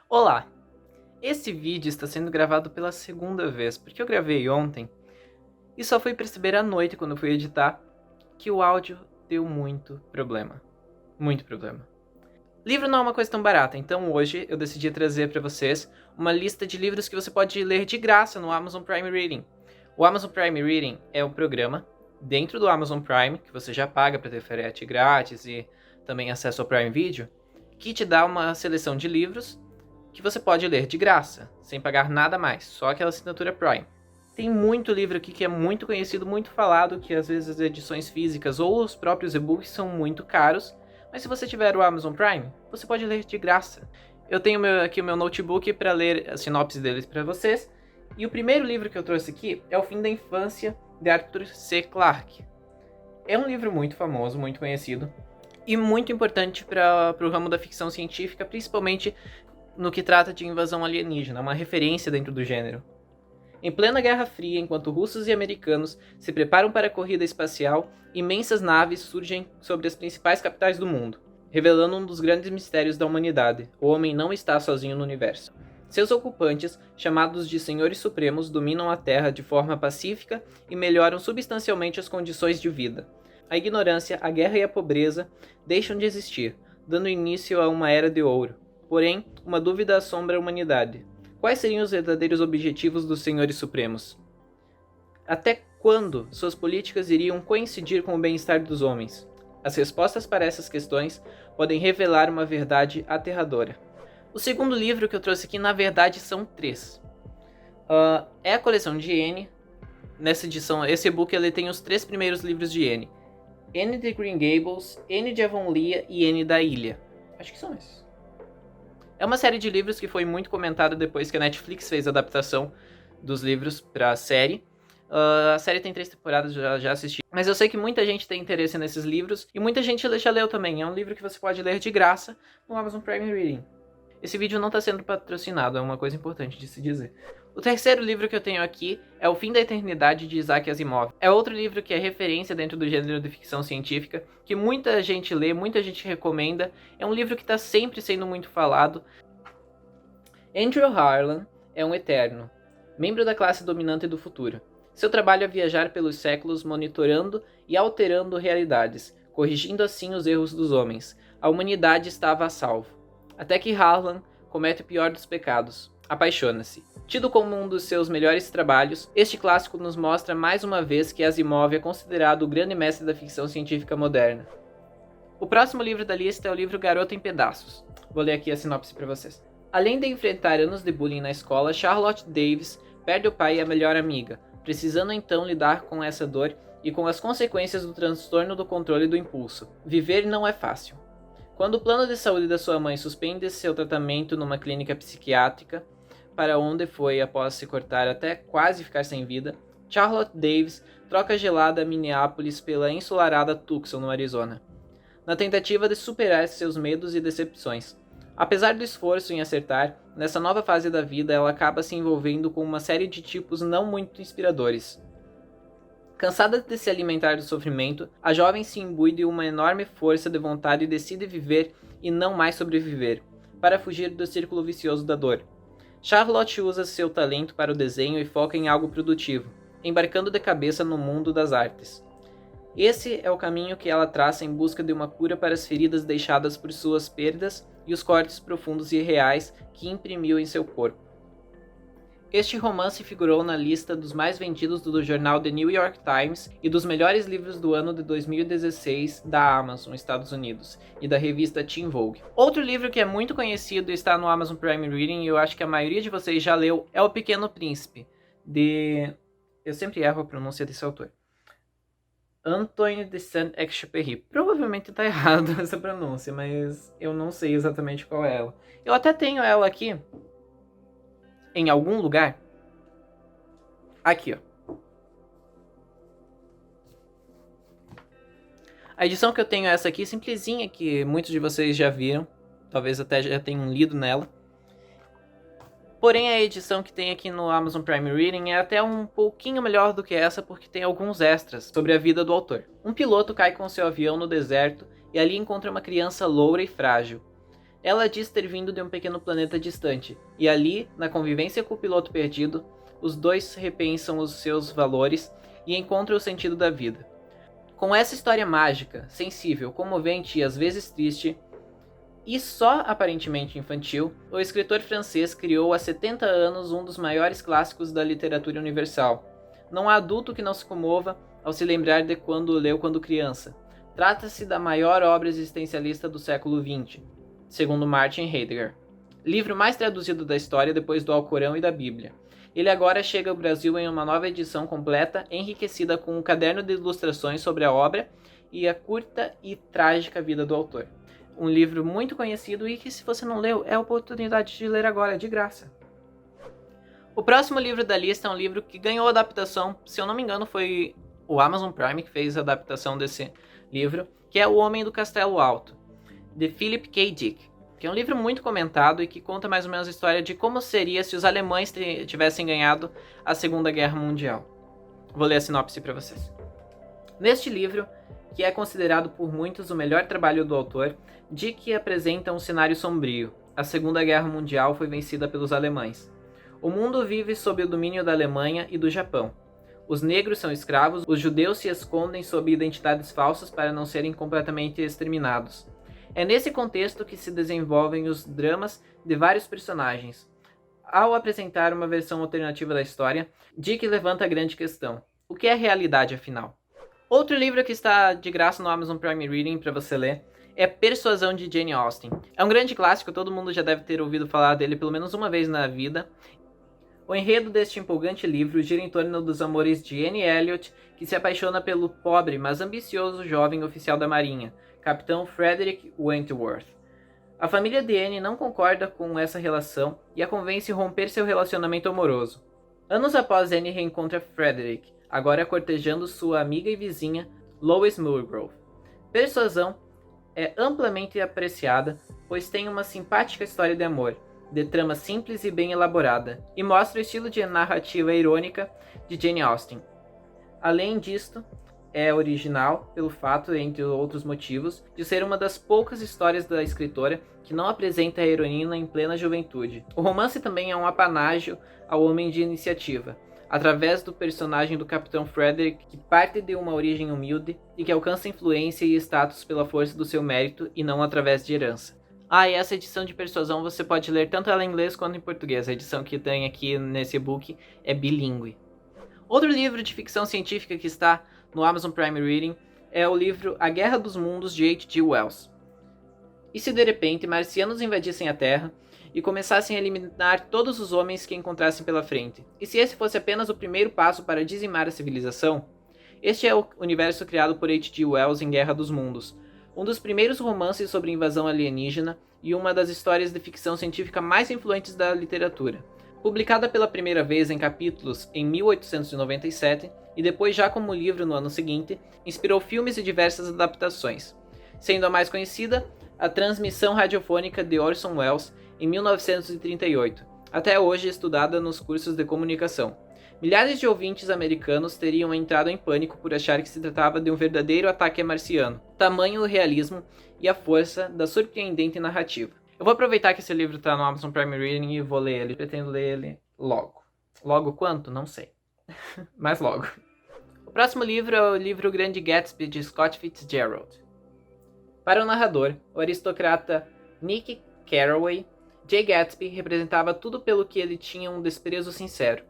Olá! Esse vídeo está sendo gravado pela segunda vez, porque eu gravei ontem e só fui perceber à noite, quando eu fui editar, que o áudio deu muito problema. Muito problema. Livro não é uma coisa tão barata, então hoje eu decidi trazer para vocês uma lista de livros que você pode ler de graça no Amazon Prime Reading. O Amazon Prime Reading é um programa dentro do Amazon Prime, que você já paga para ter frete grátis e também acesso ao Prime Video, que te dá uma seleção de livros que você pode ler de graça, sem pagar nada mais, só aquela assinatura Prime. Tem muito livro aqui que é muito conhecido, muito falado, que às vezes as edições físicas ou os próprios e-books são muito caros, mas se você tiver o Amazon Prime, você pode ler de graça. Eu tenho aqui o meu notebook para ler a sinopse deles para vocês, e o primeiro livro que eu trouxe aqui é O Fim da Infância, de Arthur C. Clarke. É um livro muito famoso, muito conhecido, e muito importante para o ramo da ficção científica, principalmente no que trata de invasão alienígena, uma referência dentro do gênero. Em plena Guerra Fria, enquanto russos e americanos se preparam para a corrida espacial, imensas naves surgem sobre as principais capitais do mundo, revelando um dos grandes mistérios da humanidade: o homem não está sozinho no universo. Seus ocupantes, chamados de Senhores Supremos, dominam a Terra de forma pacífica e melhoram substancialmente as condições de vida. A ignorância, a guerra e a pobreza deixam de existir, dando início a uma era de ouro. Porém, uma dúvida assombra a humanidade. Quais seriam os verdadeiros objetivos dos Senhores Supremos? Até quando suas políticas iriam coincidir com o bem-estar dos homens? As respostas para essas questões podem revelar uma verdade aterradora. O segundo livro que eu trouxe aqui, na verdade, são três. É a coleção de N. Nessa edição, esse e-book ele tem os três primeiros livros de N. N de Green Gables, N de Avonlea e N da Ilha. Acho que são esses. É uma série de livros que foi muito comentada depois que a Netflix fez a adaptação dos livros para a série. A série tem 3 temporadas, já assisti. Mas eu sei que muita gente tem interesse nesses livros e muita gente já leu também. É um livro que você pode ler de graça no Amazon Prime Reading. Esse vídeo não está sendo patrocinado, é uma coisa importante de se dizer. O terceiro livro que eu tenho aqui é O Fim da Eternidade, de Isaac Asimov. É outro livro que é referência dentro do gênero de ficção científica, que muita gente lê, muita gente recomenda. É um livro que está sempre sendo muito falado. Andrew Harlan é um eterno, membro da classe dominante do futuro. Seu trabalho é viajar pelos séculos monitorando e alterando realidades, corrigindo assim os erros dos homens. A humanidade estava a salvo. Até que Harlan comete o pior dos pecados: apaixona-se. Tido como um dos seus melhores trabalhos, este clássico nos mostra mais uma vez que Asimov é considerado o grande mestre da ficção científica moderna. O próximo livro da lista é o livro Garota em Pedaços. Vou ler aqui a sinopse para vocês. Além de enfrentar anos de bullying na escola, Charlotte Davis perde o pai e a melhor amiga, precisando então lidar com essa dor e com as consequências do transtorno do controle do impulso. Viver não é fácil. Quando o plano de saúde da sua mãe suspende seu tratamento numa clínica psiquiátrica, para onde foi após se cortar até quase ficar sem vida, Charlotte Davis troca a gelada Minneapolis pela ensolarada Tucson, no Arizona, na tentativa de superar seus medos e decepções. Apesar do esforço em acertar, nessa nova fase da vida ela acaba se envolvendo com uma série de tipos não muito inspiradores. Cansada de se alimentar do sofrimento, a jovem se imbui de uma enorme força de vontade e decide viver e não mais sobreviver, para fugir do círculo vicioso da dor. Charlotte usa seu talento para o desenho e foca em algo produtivo, embarcando de cabeça no mundo das artes. Esse é o caminho que ela traça em busca de uma cura para as feridas deixadas por suas perdas e os cortes profundos e reais que imprimiu em seu corpo. Este romance figurou na lista dos mais vendidos do jornal The New York Times e dos melhores livros do ano de 2016 da Amazon, Estados Unidos, e da revista Teen Vogue. Outro livro que é muito conhecido e está no Amazon Prime Reading, e eu acho que a maioria de vocês já leu, é O Pequeno Príncipe, de... eu sempre erro a pronúncia desse autor. Antoine de Saint-Exupéry. Provavelmente está errado essa pronúncia, mas eu não sei exatamente qual é ela. Eu até tenho ela aqui em algum lugar. Aqui, ó. A edição que eu tenho é essa aqui, simplesinha, que muitos de vocês já viram. Talvez até já tenham lido nela. Porém, a edição que tem aqui no Amazon Prime Reading é até um pouquinho melhor do que essa, porque tem alguns extras sobre a vida do autor. Um piloto cai com seu avião no deserto e ali encontra uma criança loura e frágil. Ela diz ter vindo de um pequeno planeta distante, e ali, na convivência com o piloto perdido, os dois repensam os seus valores e encontram o sentido da vida. Com essa história mágica, sensível, comovente e às vezes triste, e só aparentemente infantil, o escritor francês criou há 70 anos um dos maiores clássicos da literatura universal. Não há adulto que não se comova ao se lembrar de quando leu quando criança. Trata-se da maior obra existencialista do século XX, segundo Martin Heidegger. Livro mais traduzido da história depois do Alcorão e da Bíblia. Ele agora chega ao Brasil em uma nova edição completa, enriquecida com um caderno de ilustrações sobre a obra e a curta e trágica vida do autor. Um livro muito conhecido e que, se você não leu, é a oportunidade de ler agora, de graça. O próximo livro da lista é um livro que ganhou adaptação, se eu não me engano foi o Amazon Prime que fez a adaptação desse livro, que é O Homem do Castelo Alto, de Philip K. Dick, que é um livro muito comentado e que conta mais ou menos a história de como seria se os alemães tivessem ganhado a Segunda Guerra Mundial. Vou ler a sinopse para vocês. Neste livro, que é considerado por muitos o melhor trabalho do autor, Dick apresenta um cenário sombrio. A Segunda Guerra Mundial foi vencida pelos alemães. O mundo vive sob o domínio da Alemanha e do Japão. Os negros são escravos, os judeus se escondem sob identidades falsas para não serem completamente exterminados. É nesse contexto que se desenvolvem os dramas de vários personagens. Ao apresentar uma versão alternativa da história, Dick levanta a grande questão: o que é realidade, afinal? Outro livro que está de graça no Amazon Prime Reading para você ler é Persuasão, de Jane Austen. É um grande clássico, todo mundo já deve ter ouvido falar dele pelo menos uma vez na vida. O enredo deste empolgante livro gira em torno dos amores de Anne Elliot, que se apaixona pelo pobre, mas ambicioso jovem oficial da marinha, Capitão Frederick Wentworth. A família de Anne não concorda com essa relação e a convence a romper seu relacionamento amoroso. Anos após, Anne reencontra Frederick, agora cortejando sua amiga e vizinha, Lois Mulgrove. Persuasão é amplamente apreciada, pois tem uma simpática história de amor, de trama simples e bem elaborada, e mostra o estilo de narrativa irônica de Jane Austen. Além disto, é original pelo fato, entre outros motivos, de ser uma das poucas histórias da escritora que não apresenta a heroína em plena juventude. O romance também é um apanágio ao homem de iniciativa, através do personagem do Capitão Frederick, que parte de uma origem humilde e que alcança influência e status pela força do seu mérito e não através de herança. E essa edição de Persuasão você pode ler tanto ela em inglês quanto em português. A edição que tem aqui nesse e-book é bilíngue. Outro livro de ficção científica que está no Amazon Prime Reading é o livro A Guerra dos Mundos, de H.G. Wells. E se de repente marcianos invadissem a Terra e começassem a eliminar todos os homens que encontrassem pela frente? E se esse fosse apenas o primeiro passo para dizimar a civilização? Este é o universo criado por H.G. Wells em Guerra dos Mundos, um dos primeiros romances sobre invasão alienígena e uma das histórias de ficção científica mais influentes da literatura. Publicada pela primeira vez em capítulos em 1897 e depois já como livro no ano seguinte, inspirou filmes e diversas adaptações, sendo a mais conhecida a transmissão radiofônica de Orson Welles em 1938, até hoje estudada nos cursos de comunicação. Milhares de ouvintes americanos teriam entrado em pânico por achar que se tratava de um verdadeiro ataque marciano, tamanho o realismo e a força da surpreendente narrativa. Eu vou aproveitar que esse livro está no Amazon Prime Reading e vou ler ele. Pretendo ler ele logo. Logo quanto? Não sei. Mas logo. O próximo livro é o livro Grande Gatsby, de Scott Fitzgerald. Para o narrador, o aristocrata Nick Carraway, Jay Gatsby representava tudo pelo que ele tinha um desprezo sincero.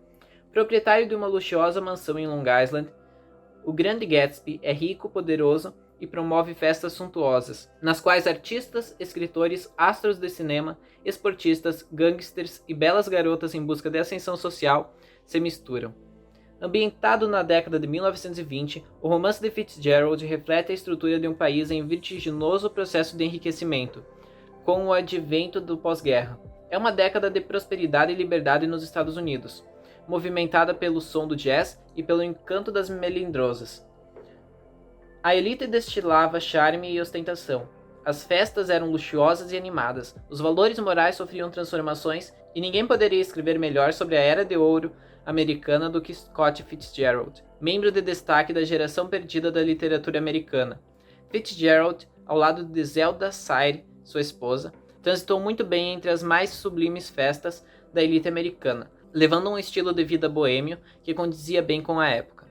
Proprietário de uma luxuosa mansão em Long Island, o Grande Gatsby é rico, poderoso e promove festas suntuosas, nas quais artistas, escritores, astros de cinema, esportistas, gangsters e belas garotas em busca de ascensão social se misturam. Ambientado na década de 1920, o romance de Fitzgerald reflete a estrutura de um país em vertiginoso processo de enriquecimento, com o advento do pós-guerra. É uma década de prosperidade e liberdade nos Estados Unidos, movimentada pelo som do jazz e pelo encanto das melindrosas. A elite destilava charme e ostentação. As festas eram luxuosas e animadas, os valores morais sofriam transformações e ninguém poderia escrever melhor sobre a Era de Ouro americana do que Scott Fitzgerald, membro de destaque da geração perdida da literatura americana. Fitzgerald, ao lado de Zelda Sayre, sua esposa, transitou muito bem entre as mais sublimes festas da elite americana, levando um estilo de vida boêmio que condizia bem com a época.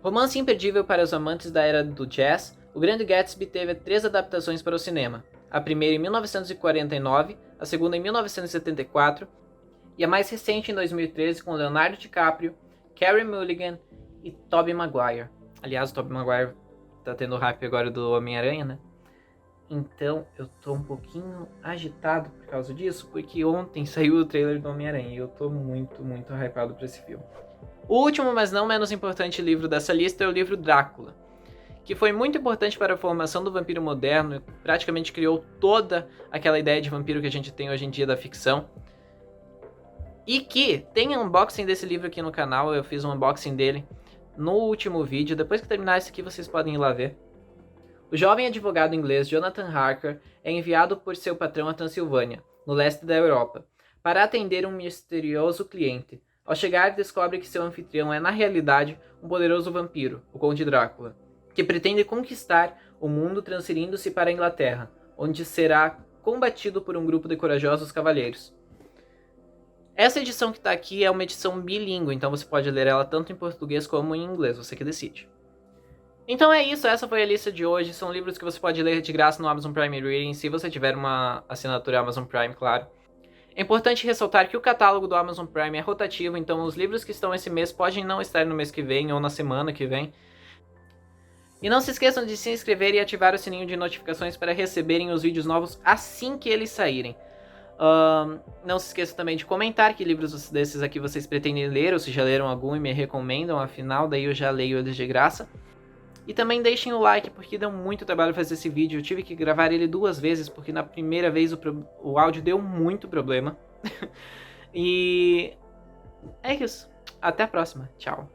Romance imperdível para os amantes da era do jazz, O Grande Gatsby teve 3 adaptações para o cinema, a primeira em 1949, a segunda em 1974 e a mais recente em 2013 com Leonardo DiCaprio, Carey Mulligan e Tobey Maguire. Aliás, o Tobey Maguire tá tendo hype agora do Homem-Aranha, né? Então eu tô um pouquinho agitado por causa disso, porque ontem saiu o trailer do Homem-Aranha e eu tô muito hypado pra esse filme. O último, mas não menos importante livro dessa lista é o livro Drácula, que foi muito importante para a formação do vampiro moderno e praticamente criou toda aquela ideia de vampiro que a gente tem hoje em dia da ficção. E que tem um unboxing desse livro aqui no canal, eu fiz um unboxing dele no último vídeo, depois que terminar esse aqui vocês podem ir lá ver. O jovem advogado inglês Jonathan Harker é enviado por seu patrão a Transilvânia, no leste da Europa, para atender um misterioso cliente. Ao chegar, descobre que seu anfitrião é, na realidade, um poderoso vampiro, o Conde Drácula, que pretende conquistar o mundo transferindo-se para a Inglaterra, onde será combatido por um grupo de corajosos cavalheiros. Essa edição que está aqui é uma edição bilíngue, então você pode ler ela tanto em português como em inglês, você que decide. Então é isso, essa foi a lista de hoje. São livros que você pode ler de graça no Amazon Prime Reading, se você tiver uma assinatura Amazon Prime, claro. É importante ressaltar que o catálogo do Amazon Prime é rotativo, então os livros que estão esse mês podem não estar no mês que vem ou na semana que vem. E não se esqueçam de se inscrever e ativar o sininho de notificações para receberem os vídeos novos assim que eles saírem. Não se esqueçam também de comentar que livros desses aqui vocês pretendem ler, ou se já leram algum e me recomendam, afinal daí eu já leio eles de graça. E também deixem o like, porque deu muito trabalho fazer esse vídeo. Eu tive que gravar ele 2 vezes, porque na primeira vez o áudio deu muito problema. E é isso. Até a próxima. Tchau.